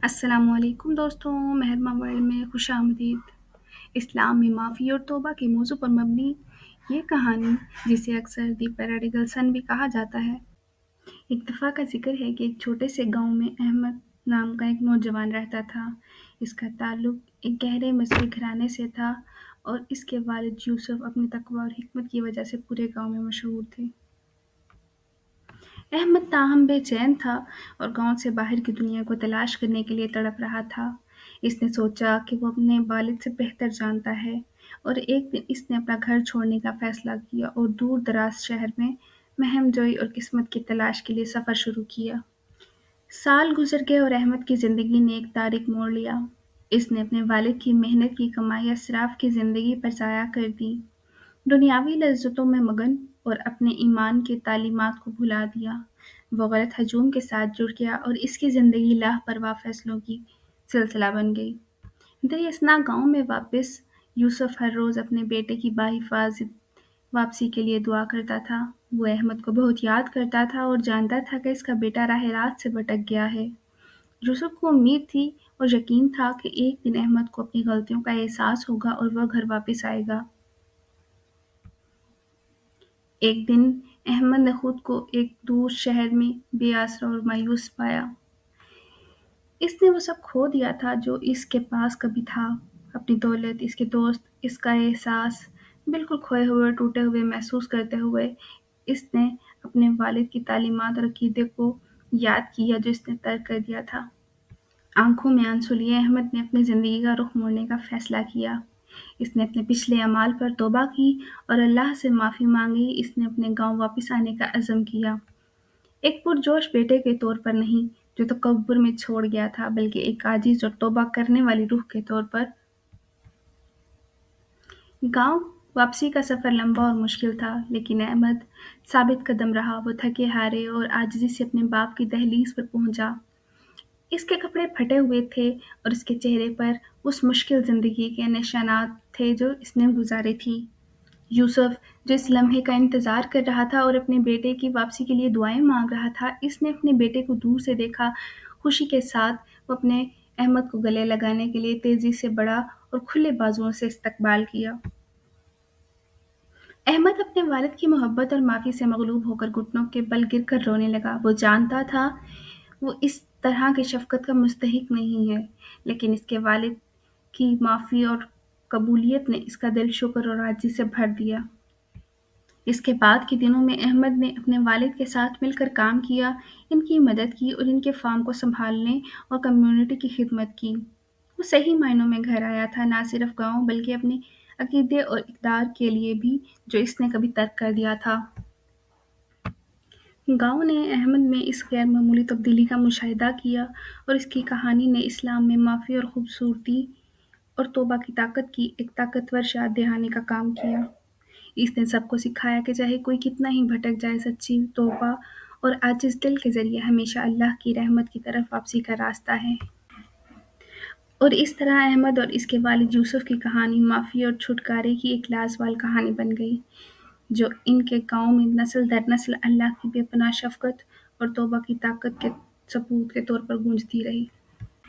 अस्सलामुअलैकुम दोस्तों, मेहरमा वर्ल्ड में खुशामदीद। इस्लाम में माफ़ी और तौबा के मौज़ू पर मबनी ये कहानी, जिसे अक्सर द प्रोडिगल सन भी कहा जाता है, एक दफ़ा का ज़िक्र है कि एक छोटे से गांव में अहमद नाम का एक नौजवान रहता था। इसका ताल्लुक एक गहरे मजहबी घराने से था और इसके वालिद यूसुफ अपनी तकवा और हिकमत की वजह से पूरे गांव में मशहूर थे। अहमद ताहम बेचैन था और गांव से बाहर की दुनिया को तलाश करने के लिए तड़प रहा था। इसने सोचा कि वो अपने वालिद से बेहतर जानता है और एक दिन इसने अपना घर छोड़ने का फैसला किया और दूर दराज शहर में महमजोई और किस्मत की तलाश के लिए सफ़र शुरू किया। साल गुजर गए और अहमद की ज़िंदगी ने एक तारीख मोड़ लिया। इसने अपने वालिद की मेहनत की कमाई असराफ की ज़िंदगी पर ज़ाया कर दी, दुनियावी लज़्ज़तों में मगन और अपने ईमान की तालीमात को भुला दिया। वो गलत हजूम के साथ जुड़ गया और इसकी ज़िंदगी लापरवाह फैसलों की सिलसिला बन गई। दरियासना गांव में वापस यूसुफ हर रोज़ अपने बेटे की बाहिफाज़त वापसी के लिए दुआ करता था। वो अहमद को बहुत याद करता था और जानता था कि इसका बेटा राह रात से भटक गया है। यूसुफ को उम्मीद थी और यकीन था कि एक दिन अहमद को अपनी गलतियों का एहसास होगा और वह घर वापस आएगा। एक दिन अहमद ने खुद को एक दूर शहर में बेआसरा और मायूस पाया। इसने वो सब खो दिया था जो इसके पास कभी था, अपनी दौलत, इसके दोस्त, इसका एहसास। बिल्कुल खोए हुए और टूटे हुए महसूस करते हुए इसने अपने वालिद की तालीमात और अकीदे को याद किया जो इसने तर्क कर दिया था। आंखों में आंसू लिए अहमद ने अपनी ज़िंदगी का रुख मोड़ने का फ़ैसला किया। इसने अपने पिछले अमाल पर तौबा की और अल्लाह से माफ़ी मांगी। इसने अपने गांव वापस आने का अज़्म किया, एक पुरजोश बेटे के तौर पर नहीं जो तकब्बुर में छोड़ गया था, बल्कि एक आजिज़ और तौबा करने वाली रूह के तौर पर। गांव वापसी का सफ़र लंबा और मुश्किल था, लेकिन अहमद साबित कदम रहा। वो थके हारे और आजिज़ी से अपने बाप की दहलीज पर पहुंचा। इसके कपड़े फटे हुए थे और उसके चेहरे पर उस मुश्किल ज़िंदगी के निशानात थे जो इसने गुजारी थी। यूसुफ, जो इस लम्हे का इंतज़ार कर रहा था और अपने बेटे की वापसी के लिए दुआएं मांग रहा था, इसने अपने बेटे को दूर से देखा। खुशी के साथ वो अपने अहमद को गले लगाने के लिए तेज़ी से बढ़ा और खुले बाजुओं से इस्तकबाल किया। अहमद अपने वालिद की मोहब्बत और माफ़ी से मगलूब होकर घुटनों के बल गिरकर रोने लगा। वो जानता था वो इस तरह की शफ़क़त का मुस्तहिक नहीं है, लेकिन इसके वालिद की माफ़ी और कबूलियत ने इसका दिल शुक्र और आजिज़ी से भर दिया। इसके बाद के दिनों में अहमद ने अपने वालिद के साथ मिलकर काम किया, इनकी मदद की और इनके फार्म को संभालने और कम्युनिटी की खिदमत की। वो सही मायनों में घर आया था, ना सिर्फ गांव बल्कि अपने अकीदे और इक़्तिदार के लिए भी जो इसने कभी तर्क कर दिया था। गांव ने अहमद में इस गैर मामूली तब्दीली का मुशाहिदा किया और इसकी कहानी ने इस्लाम में माफ़ी और खूबसूरती और तौबा की ताकत की एक ताकतवर याद दहानी का काम किया। इसने सबको सिखाया कि चाहे कोई कितना ही भटक जाए, सच्ची तौबा और आजिज़ दिल के ज़रिए हमेशा अल्लाह की रहमत की तरफ वापसी का रास्ता है। और इस तरह अहमद और इसके वालिद यूसुफ की कहानी माफ़ी और छुटकारे की एक लाजवाब कहानी बन गई, जो इनके गाँव में नस्ल दर नस्ल अल्लाह की बेपनाह शफ़क़त और तौबा की ताकत के सबूत के तौर पर गूंजती रही।